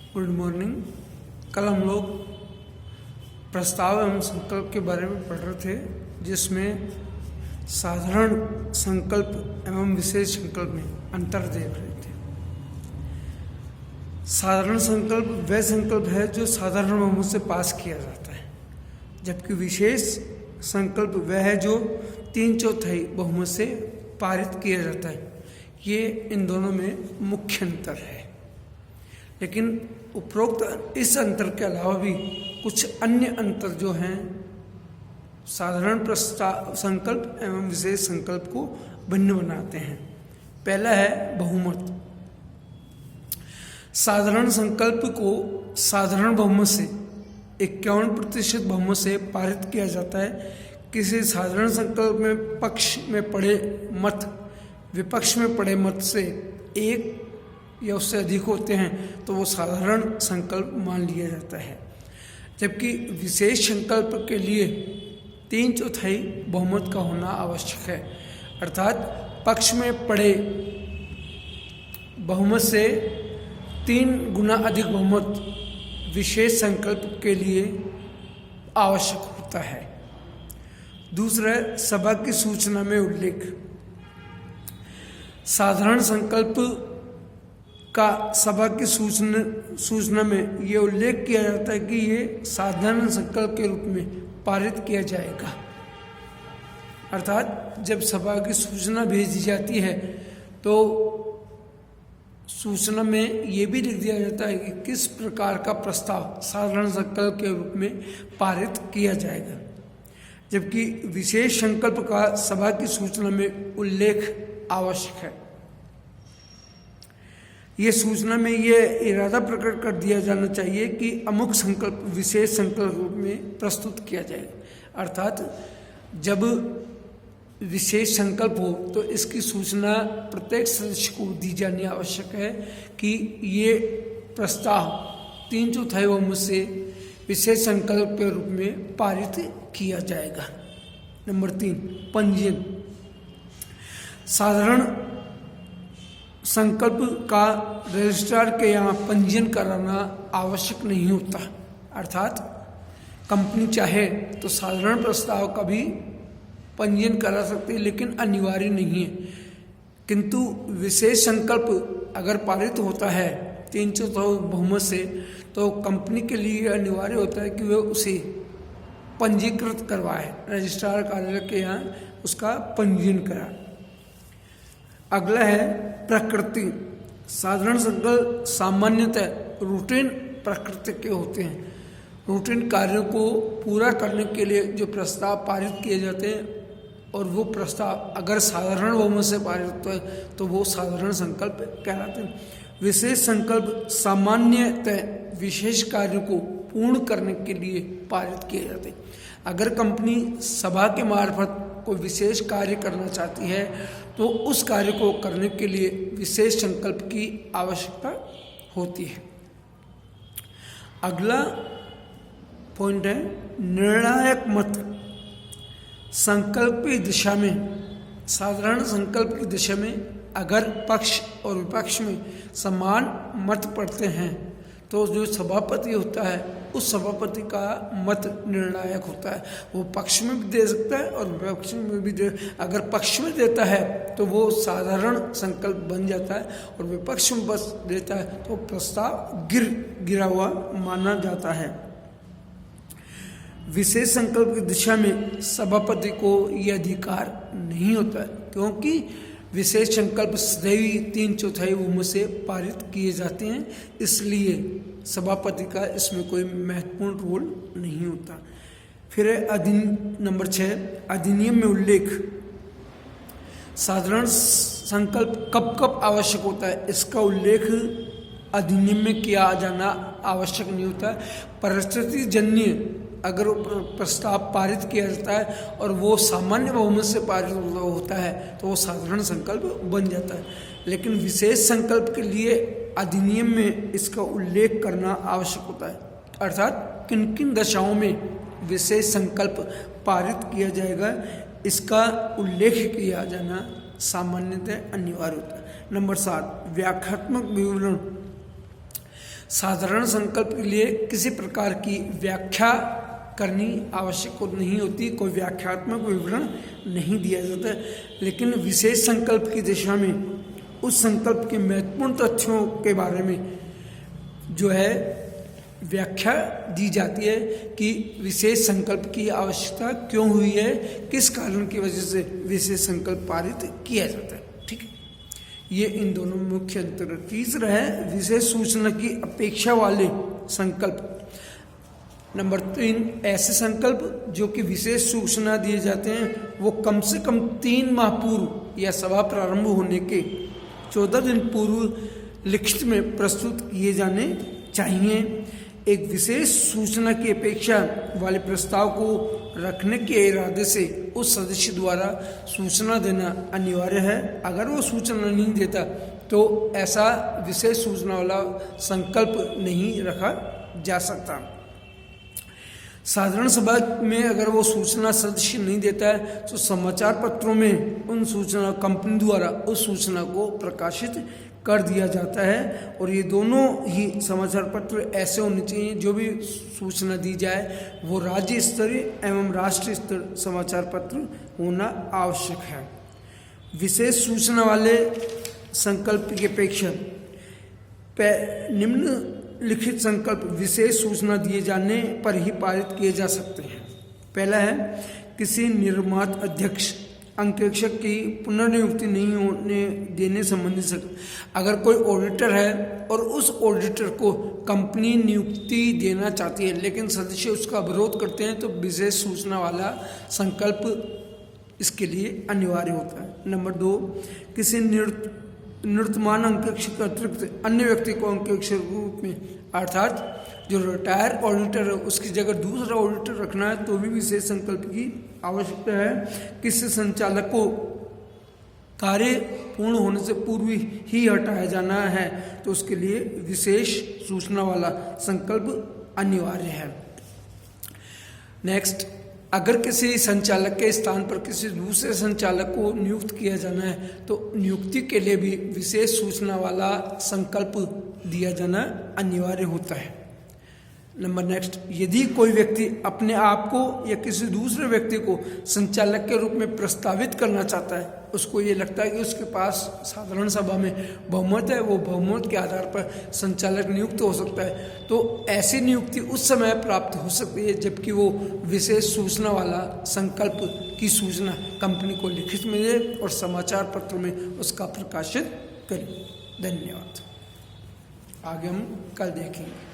Good morning. कल हम लोग प्रस्ताव एवं संकल्प के बारे में पढ़ रहे थे, जिसमें साधारण संकल्प एवं विशेष संकल्प में अंतर देख रहे थे। साधारण संकल्प वह संकल्प है जो साधारण बहुमत से पास किया जाता है, जबकि विशेष संकल्प वह है जो 3/4 बहुमत से पारित किया जाता है। ये इन दोनों में मुख्य अंतर है। लेकिन उपरोक्त इस अंतर के अलावा भी कुछ अन्य अंतर जो हैं साधारण प्रस्ताव संकल्प एवं विशेष संकल्प को भिन्न बनाते हैं। पहला है बहुमत। साधारण संकल्प को साधारण बहुमत से 51% बहुमत से पारित किया जाता है। किसी साधारण संकल्प में पक्ष में पड़े मत विपक्ष में पड़े मत से एक या उससे अधिक होते हैं तो वो साधारण संकल्प मान लिया जाता है, जबकि विशेष संकल्प के लिए 3/4 बहुमत का होना आवश्यक है। अर्थात पक्ष में पड़े बहुमत से 3 गुना अधिक बहुमत विशेष संकल्प के लिए आवश्यक होता है। दूसरा, सभा की सूचना में उल्लेख। साधारण संकल्प का सभा की सूचना में ये उल्लेख किया जाता है कि ये साधारण संकल्प के रूप में पारित किया जाएगा। अर्थात जब सभा की सूचना भेजी जाती है तो सूचना में ये भी लिख दिया जाता है कि किस प्रकार का प्रस्ताव साधारण संकल्प के रूप में पारित किया जाएगा, जबकि विशेष संकल्प का सभा की सूचना में उल्लेख आवश्यक है। ये सूचना में ये इरादा प्रकट कर दिया जाना चाहिए कि अमुक संकल्प विशेष संकल्प रूप में प्रस्तुत किया जाएगा। अर्थात जब विशेष संकल्प हो तो इसकी सूचना प्रत्येक सदस्य को दी जानी आवश्यक है कि ये प्रस्ताव 3/4 बहुमत से विशेष संकल्प के रूप में पारित किया जाएगा। नंबर 3, पंजीयन। साधारण संकल्प का रजिस्ट्रार के यहाँ पंजीयन कराना आवश्यक नहीं होता। अर्थात कंपनी चाहे तो साधारण प्रस्ताव का भी पंजीयन करा सकती है, लेकिन अनिवार्य नहीं है। किंतु विशेष संकल्प अगर पारित होता है 3/4 बहुमत से तो कंपनी के लिए अनिवार्य होता है कि वह उसे पंजीकृत करवाए, रजिस्ट्रार कार्यालय के यहाँ उसका पंजीयन कराए। अगला है प्रकृति। साधारण संकल्प सामान्यतः रूटीन प्रकृति के होते हैं। रूटीन कार्यों को पूरा करने के लिए जो प्रस्ताव पारित किए जाते हैं और वो प्रस्ताव अगर साधारण बहुमत से पारित होता है तो वो साधारण संकल्प कहलाते हैं। विशेष संकल्प सामान्यतः विशेष कार्यों को पूर्ण करने के लिए पारित किए जाते हैं। अगर कंपनी सभा के मार्फत कोई विशेष कार्य करना चाहती है तो उस कार्य को करने के लिए विशेष संकल्प की आवश्यकता होती है। अगला पॉइंट है निर्णायक मत। संकल्प की दिशा में, साधारण संकल्प की दिशा में अगर पक्ष और विपक्ष में समान मत पड़ते हैं तो जो सभापति होता है उस सभापति का मत निर्णायक होता है। वो पक्ष में भी दे सकता है और विपक्ष में भी अगर पक्ष में देता है तो वो साधारण संकल्प बन जाता है, और विपक्ष में बस देता है तो प्रस्ताव गिरा हुआ माना जाता है। विशेष संकल्प की दिशा में सभापति को यह अधिकार नहीं होता है, क्योंकि विशेष संकल्प सदैव 3/4 बहुमत से पारित किए जाते हैं, इसलिए सभापति का इसमें कोई महत्वपूर्ण रोल नहीं होता। फिर नंबर 6, अधिनियम में उल्लेख। साधारण संकल्प कब कब आवश्यक होता है, इसका उल्लेख अधिनियम में किया जाना आवश्यक नहीं होता। परिस्थिति जन्य अगर प्रस्ताव पारित किया जाता है और वो सामान्य बहुमत से पारित होता है तो वो साधारण संकल्प बन जाता है। लेकिन विशेष संकल्प के लिए अधिनियम में इसका उल्लेख करना आवश्यक होता है। अर्थात किन किन दशाओं में विशेष संकल्प पारित किया जाएगा, इसका उल्लेख किया जाना सामान्यतः अनिवार्य होता है। नंबर 7, व्याख्यात्मक विवरण। साधारण संकल्प के लिए किसी प्रकार की व्याख्या करनी आवश्यक नहीं होती, कोई व्याख्यात्मक विवरण नहीं दिया जाता, लेकिन विशेष संकल्प की दिशा में उस संकल्प के महत्वपूर्ण तथ्यों के बारे में जो है व्याख्या दी जाती है कि विशेष संकल्प की आवश्यकता क्यों हुई है, किस कारण की वजह से विशेष संकल्प पारित किया जाता है। ठीक है, ये इन दोनों में मुख्य अंतर। तीसरा है विशेष सूचना की अपेक्षा वाले संकल्प। नंबर 3, ऐसे संकल्प जो कि विशेष सूचना दिए जाते हैं वो कम से कम 3 माह पूर्व या सभा प्रारंभ होने के 14 दिन पूर्व लिखित में प्रस्तुत किए जाने चाहिए। एक विशेष सूचना की अपेक्षा वाले प्रस्ताव को रखने के इरादे से उस सदस्य द्वारा सूचना देना अनिवार्य है। अगर वो सूचना नहीं देता तो ऐसा विशेष सूचना वाला संकल्प नहीं रखा जा सकता। साधारण सभा में अगर वो सूचना सदस्य नहीं देता है तो समाचार पत्रों में उन सूचना कंपनी द्वारा उस सूचना को प्रकाशित कर दिया जाता है। और ये दोनों ही समाचार पत्र ऐसे होने चाहिए, जो भी सूचना दी जाए वो राज्य स्तरीय एवं राष्ट्रीय स्तर समाचार पत्र होना आवश्यक है। विशेष सूचना वाले संकल्प की अपेक्षा निम्नलिखित संकल्प विशेष सूचना दिए जाने पर ही पारित किए जा सकते हैं। पहला है किसी निर्मात अध्यक्ष अंकेक्षक की पुनर्नियुक्ति नहीं होने देने संबंधी। अगर कोई ऑडिटर है और उस ऑडिटर को कंपनी नियुक्ति देना चाहती है लेकिन सदस्य उसका विरोध करते हैं तो विशेष सूचना वाला संकल्प इसके लिए अनिवार्य होता है। नंबर 2, किसी निवर्तमान अंकेक्षक अतिरिक्त अन्य व्यक्ति को अंकेक्षक के रूप में, अर्थात जो रिटायर ऑडिटर है उसकी जगह दूसरा ऑडिटर रखना है तो भी विशेष संकल्प की आवश्यकता है। किसी संचालक को कार्य पूर्ण होने से पूर्व ही हटाया जाना है तो उसके लिए विशेष सूचना वाला संकल्प अनिवार्य है। नेक्स्ट, अगर किसी संचालक के स्थान पर किसी दूसरे संचालक को नियुक्त किया जाना है तो नियुक्ति के लिए भी विशेष सूचना वाला संकल्प दिया जाना अनिवार्य होता है। नंबर नेक्स्ट, यदि कोई व्यक्ति अपने आप को या किसी दूसरे व्यक्ति को संचालक के रूप में प्रस्तावित करना चाहता है, उसको ये लगता है कि उसके पास साधारण सभा में बहुमत है, वो बहुमत के आधार पर संचालक नियुक्त हो सकता है, तो ऐसी नियुक्ति उस समय प्राप्त हो सकती है जबकि वो विशेष सूचना वाला संकल्प की सूचना कंपनी को लिखित में दे और समाचार पत्रों में उसका प्रकाशित करे। धन्यवाद। आगे हम कल देखेंगे।